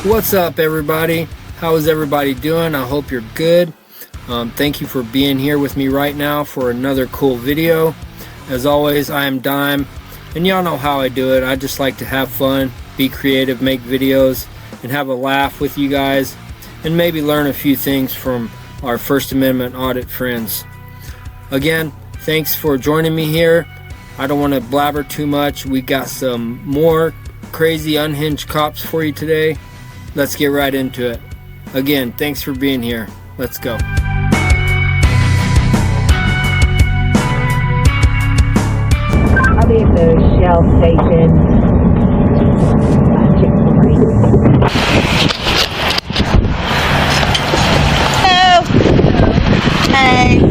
What's up, everybody? How is everybody doing? I hope you're good. Thank you for being here with me right now for another cool video. As always, I am Dime, and y'all know how I do it. I just like to have fun, be creative, make videos, and have a laugh with you guys, and maybe learn a few things from our First Amendment audit friends. Again, thanks for joining me here. I don't want to blabber too much. We got some more crazy unhinged cops for you today. Let's get right into it. Again, thanks for being here. Let's go. I'll be at the Shell station. Hello. Hey.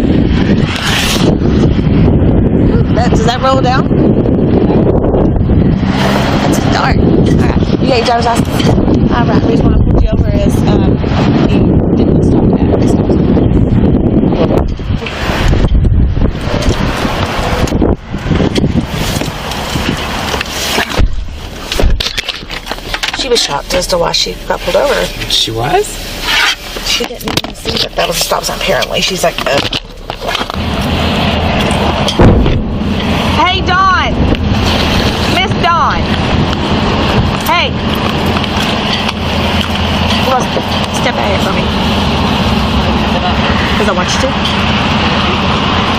Does that roll down? It's dark. Alright. You got your driver's license? Alright. The reason why I pulled you over is you didn't stop at the stop sign. She was shocked as to why she got pulled over. She was? She didn't even see that that was a stop sign, apparently. She's like, Hey, Dawn! Miss Dawn! Hey! Well, step out here for me. Because I want you to.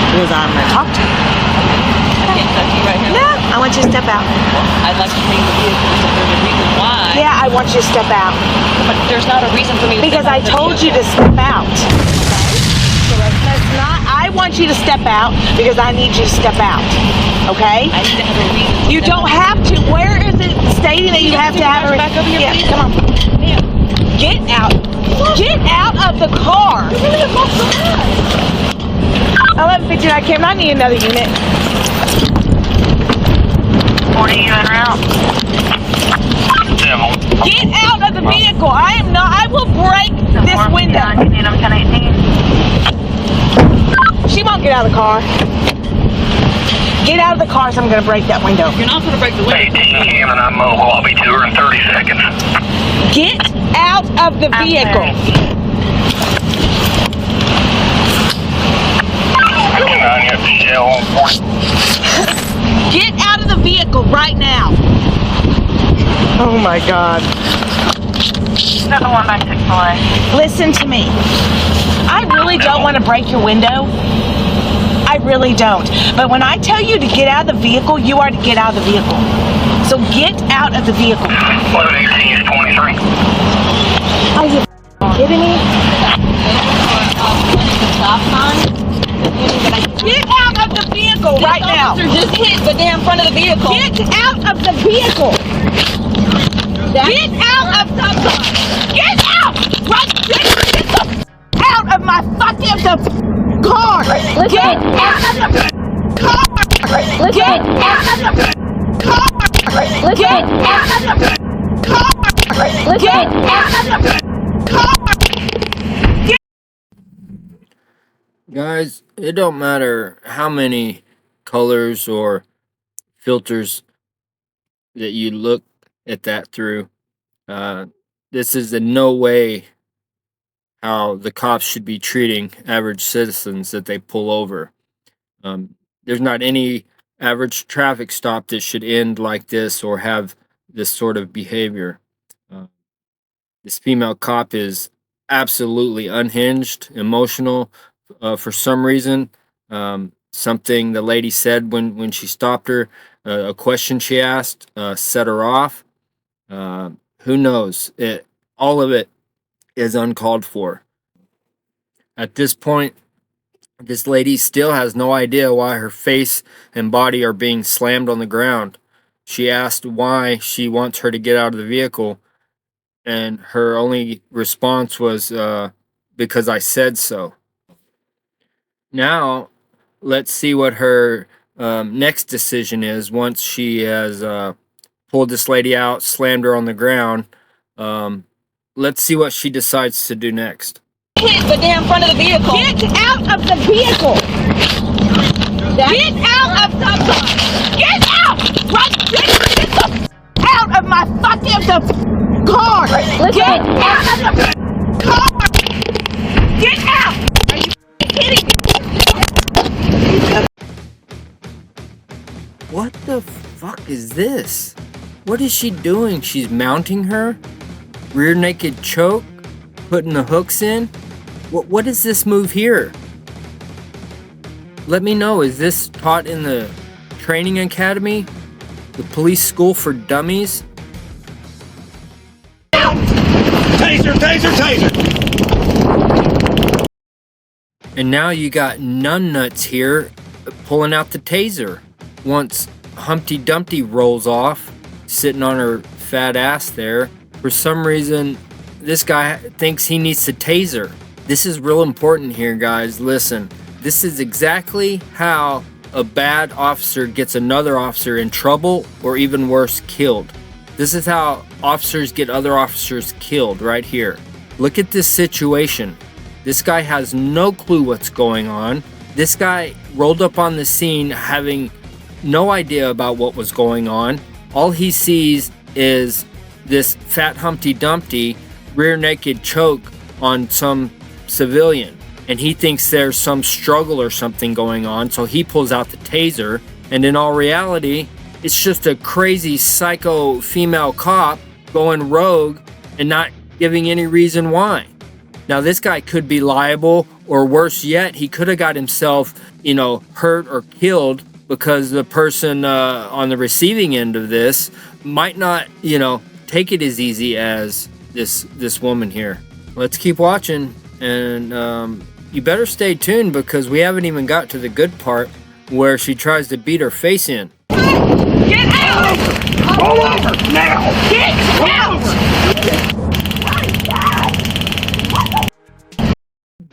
Because I'm going to talk to you. I can't touch you right now. No, I want you to step out. I'd like to bring the vehicle if there's a reason why. Yeah, I want you to step out. But there's not a reason for me to Because step I out the told you to vehicle. step out. So that's not, I want you to step out because I need you to step out. Okay? I need to have a reason. to You step don't out. have to. Where is it stating that you have to have a back over here, Yeah, please? come on. Yeah. Get out. Get out of the car. 1159 Cameron, I need another unit. 40 you en route. Get out of the vehicle. I am not. I will break this window. You need them 1018. She won't get out of the car. Get out of the car, so I'm going to break that window. You're not going to break the window. 18 Cameron, I'm mobile. I'll be to her in 30 seconds. Get out of the vehicle. 59 at the Shell on 40. Get out of the vehicle right now. Oh my God. 7-1 by 6-delay. Listen to me. I really don't want to break your window. I really don't. But when I tell you to get out of the vehicle, you are to get out of the vehicle. So get out of the vehicle. 1118 is 23. Are you kidding me? Stop sign. Get out of the vehicle right now. Officer just hit the damn front of the vehicle. Get out of the vehicle. Get out of the Get out! Right, get the out of my fucking car. Get out of the car. Get out of the car. Get out of the car. Get out of the car. Guys, it don't matter how many colors or filters that you look at that through. This is in no way how the cops should be treating average citizens that they pull over. There's not any average traffic stop that should end like this or have this sort of behavior. This female cop is absolutely unhinged, emotional, for some reason. Something the lady said when she stopped her, a question she asked, set her off. Who knows? All of it is uncalled for. At this point, this lady still has no idea why her face and body are being slammed on the ground. She asked why she wants her to get out of the vehicle, and her only response was, because I said so. Now, let's see what her next decision is once she has pulled this lady out, slammed her on the ground. Let's see what she decides to do next. Hit the damn front of the vehicle. Get out of the vehicle. Get out of the Get out! Right, get the out of my fucking car! Get out of the car! Get out! Are you kidding me? What the fuck is this? What is she doing? She's mounting her? Rear naked choke? Putting the hooks in? What is this move here? Let me know, is this taught in the training academy? The police school for dummies? Taser, taser, taser! And now you got nuts here pulling out the taser. Once Humpty Dumpty rolls off, sitting on her fat ass there, for some reason, this guy thinks he needs to taser. This is real important here, guys. Listen, this is exactly how a bad officer gets another officer in trouble or even worse, killed. This is how officers get other officers killed right here. Look at this situation. This guy has no clue what's going on. This guy rolled up on the scene having no idea about what was going on. All he sees is this fat Humpty Dumpty rear naked choke on some civilian, and he thinks there's some struggle or something going on, so he pulls out the taser, and in all reality, it's just a crazy psycho female cop going rogue and not giving any reason why. Now this guy could be liable, or worse yet, he could have got himself, hurt or killed because the person on the receiving end of this might not, take it as easy as this woman here. Let's keep watching, and you better stay tuned because we haven't even got to the good part where she tries to beat her face in. Get out! Pull over now! Get out!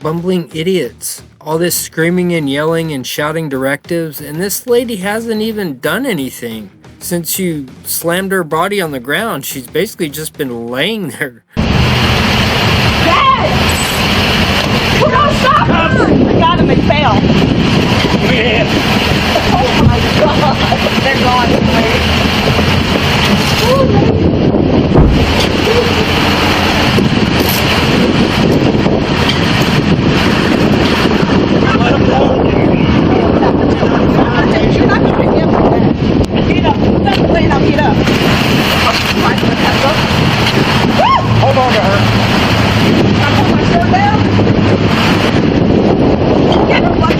Bumbling idiots. All this screaming and yelling and shouting directives, and this lady hasn't even done anything. Since you slammed her body on the ground, she's basically just been laying there. Dad! Come on, stop her! I got him and fell. Oh my God. They're gone. Let him go! You're not going to get him for that. Get up. Stop playing out. Get up. Hold on to her. I put my shirt down. Get her right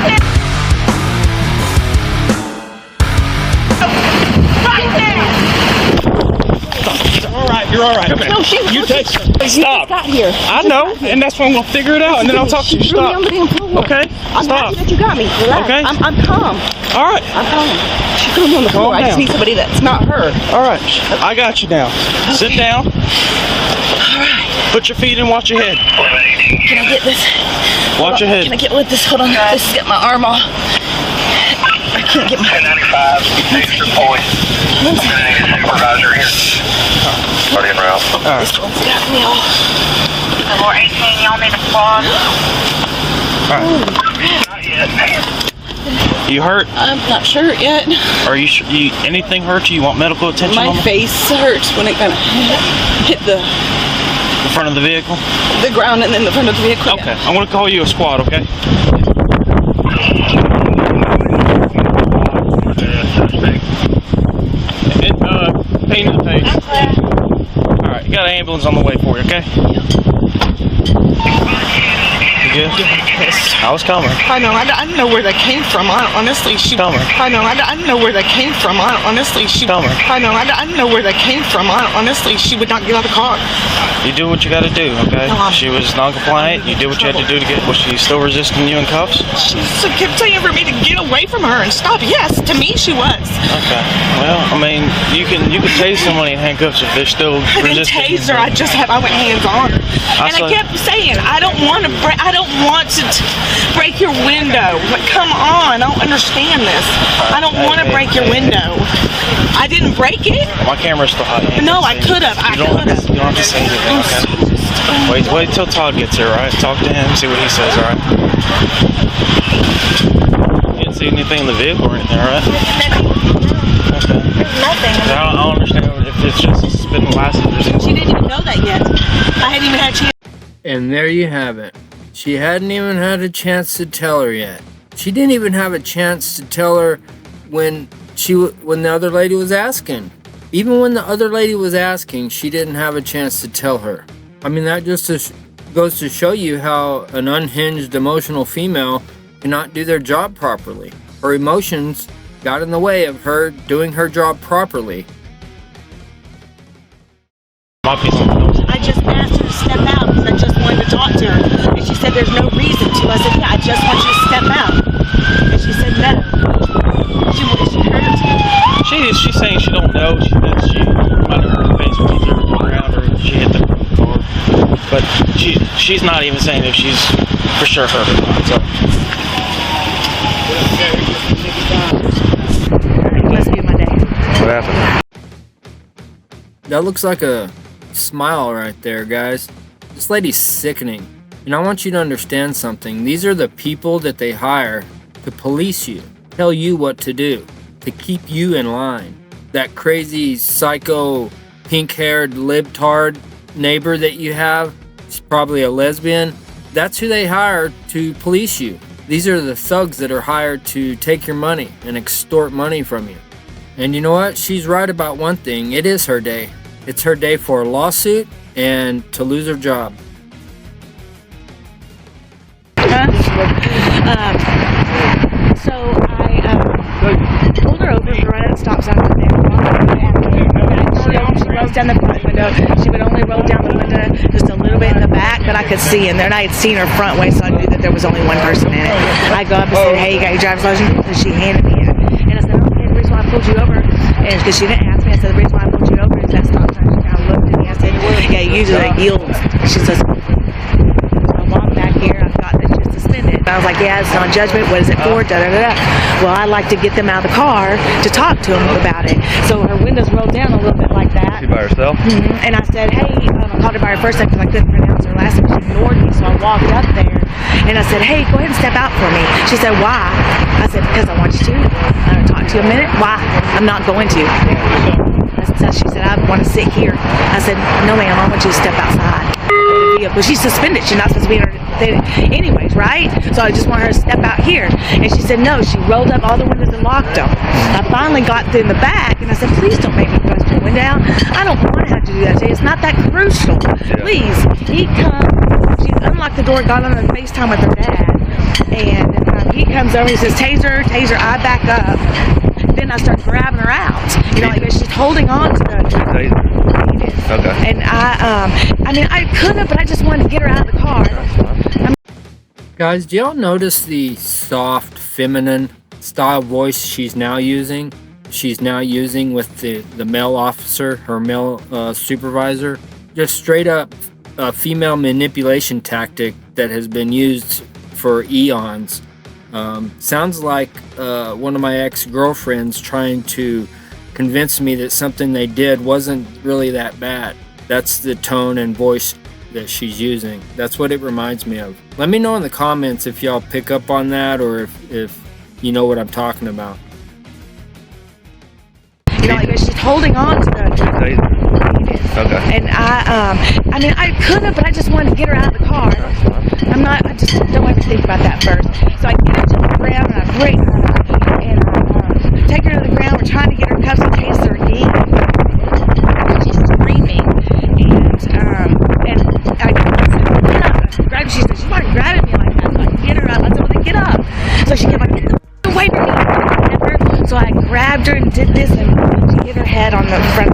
now! Right now! All right, you're all right. Okay. No, she You take her. Stop. got here. I know, and that's why I'm gonna figure it out, and then I'll talk to you. She threw me Stop. under the influence. Okay. I'm Stop. happy that you got me. Relax. Okay. I'm calm. All right. I'm calm. She threw me on the floor. Calm I just down. need somebody that's not her. All right. I got you now. Sit down. Put your feet and watch your head. Can I get this? Watch your head. Can I get with this? Hold on. This is get my arm off. I can't get my 1095, Eastern Point. Supervisor here. Party and route. this one's got me all. More 18, y'all need a squad? All right. Not yet. You hurt? I'm not sure yet. Are you sure? Anything hurt you? You want medical attention? My on the face hurts when it kind of hit the front of the vehicle? ground and then the front of the vehicle. Okay. I'm gonna call you a squad. Okay. Pain to the face. All right. You got an ambulance on the way for you. Okay. You good? I was coming. I know. I didn't know where they came from. Honestly, she. Coming. I know. I didn't know where they came from. Honestly, she. Coming. I know. I didn't know where they came from. Honestly, she would not get out of the car. You do what you got to do, okay? She was non-compliant. You did what you had to do to get. Was she still resisting you in cuffs? She kept saying for me to get away from her and stop. Yes, to me she was. Okay. Well, I mean, you can tase somebody in handcuffs if they're still I didn't resisting. tase her. I went hands on her, and I kept saying, I don't want to break your window. Like, come on, I don't understand this. I don't want to break your window. I didn't break it. My camera's still hot. No, I could have. You don't have to say anything, okay? Wait till Todd gets here, all right? Talk to him, see what he says, all right? You didn't see anything in the vehicle or anything, all right? Okay. There's nothing. 'Cause I don't understand if it's just suspended license. She didn't even know that yet. I hadn't even had a chance. And there you have it. She hadn't even had a chance to tell her yet. She didn't even have a chance to tell her when the other lady was asking. Even when the other lady was asking, she didn't have a chance to tell her. I mean, that just goes to show you how an unhinged, emotional female cannot do their job properly. Her emotions got in the way of her doing her job properly. Might be something else. I just asked her to step out because I just wanted to talk to her. And she said there's no reason to. I said, yeah, I just want you to step out. And she said no. She hurt. She's saying she don't know. She might have hurt her face when she threw her around or she hit the car. But she's not even saying if she's for sure hurt or not. So. Must be my day. What happened? That looks like a smile right there, guys. This lady's sickening. And I want you to understand something. These are the people that they hire to police you, tell you what to do, to keep you in line. That crazy psycho pink-haired libtard neighbor that you have, she's probably a lesbian. That's who they hire to police you. These are the thugs that are hired to take your money and extort money from you. And you know what? She's right about one thing. It is her day. It's her day for a lawsuit and to lose her job. So I pulled her over right at the stop sign. She rolls down the front window. She would only roll down the window just a little bit in the back, but I could see in there, and I had seen her front way, so I knew that there was only one person in it. I go up and said, "Hey, you got your driver's license?" And she handed me it, and I said, "Okay, the reason why I pulled you over," and because she didn't ask me, I said, "The reason why I pulled you over is that stop sign." She kind of looked at me. I said, "Yeah, usually it yields." She says, "I walked back here. I thought that she was suspended." I was like, "Yeah, it's not judgment. What is it for?" Da da da da. Well, I like to get them out of the car to talk to them about it. So her windows rolled down a little bit like that. She by herself? Mm-hmm. And I said, "Hey," I called her by her first name because I couldn't pronounce her last name. She ignored me, so I walked up there and I said, "Hey, go ahead and step out for me." She said, "Why?" I said, "Because I want you to. I want to talk to you a minute." "Why?" "I'm not going to." She said, "I want to sit here." I said, "No, ma'am, I want you to step outside." But she's suspended. She's not supposed to be in her anyways, right? So I just want her to step out here. And she said no. She rolled up all the windows and locked them. I finally got in the back and I said, "Please don't make me bust your window out. I don't want to have to do that today. It's not that crucial. Please." He comes. She unlocked the door, got on the FaceTime with her dad. And he comes over, he says, "Taser, taser." I back up. Then I start grabbing her out. You know, like she's holding on to the Okay. And I mean, I could have, but I just wanted to get her out of the car. Guys, do y'all notice the soft, feminine style voice she's now using? She's now using with the male officer, her male supervisor. Just straight up female manipulation tactic that has been used for eons. Sounds like one of my ex-girlfriends trying to convince me that something they did wasn't really that bad. That's the tone and voice that she's using. That's what it reminds me of. Let me know in the comments if y'all pick up on that or if you know what I'm talking about. You know, like she's holding on to the Okay. And I mean, I could have, but I just wanted to get her out of the car. I just don't have to think about that first. So I get her to the ground and I break her and I take her to the ground. We're trying to get her cuffs and taser again. She's screaming and I get up. Grab. She said, "You want to grab me like that?" So I get her up. I told her to get up. So she kept like, "Get away from me." So I grabbed her and did this and she hit her head on the front.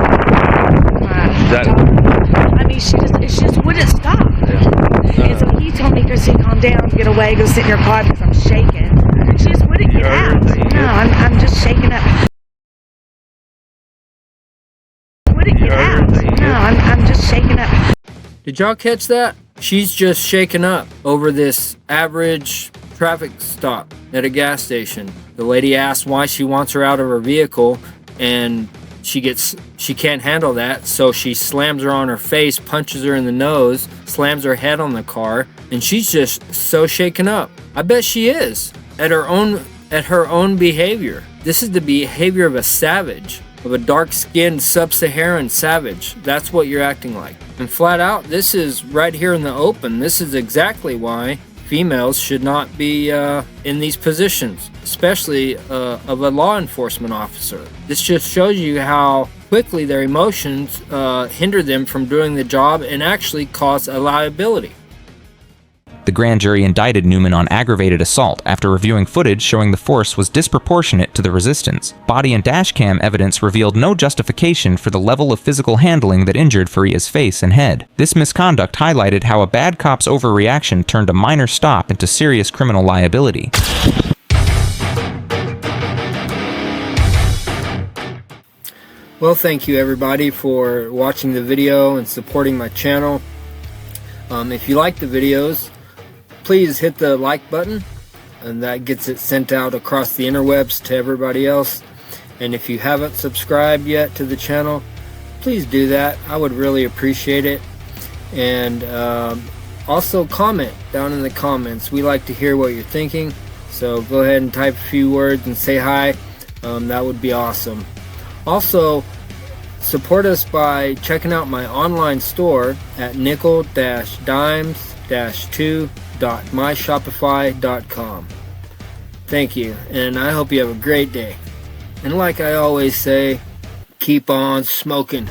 I mean, she just wouldn't stop. And so he told me, "Chrissy, calm down, get away, go sit in your car," because I'm shaking. She just wouldn't get out. No, I'm just shaking up. Wouldn't get out. No, I'm just shaking up. Did y'all catch that? She's just shaken up over this average traffic stop at a gas station. The lady asked why she wants her out of her vehicle, and she can't handle that, so she slams her on her face, punches her in the nose, slams her head on the car, and she's just so shaken up. I bet she is at her own behavior. This is the behavior of a savage, of a dark-skinned sub-Saharan savage. That's what you're acting like. And flat out, this is right here in the open. This is exactly why females should not be in these positions, especially of a law enforcement officer. This just shows you how quickly their emotions hinder them from doing the job and actually cause a liability. The grand jury indicted Newman on aggravated assault after reviewing footage showing the force was disproportionate to the resistance. Body and dashcam evidence revealed no justification for the level of physical handling that injured Faria's face and head. This misconduct highlighted how a bad cop's overreaction turned a minor stop into serious criminal liability. Well, thank you everybody for watching the video and supporting my channel. If you like the videos, please hit the like button, and that gets it sent out across the interwebs to everybody else. And if you haven't subscribed yet to the channel, please do that. I would really appreciate it. And also comment down in the comments. We like to hear what you're thinking, so go ahead and type a few words and say hi. That would be awesome. Also, support us by checking out my online store at nickel-dimes-2.myshopify.com. Thank you, and I hope you have a great day. And like I always say, keep on smoking.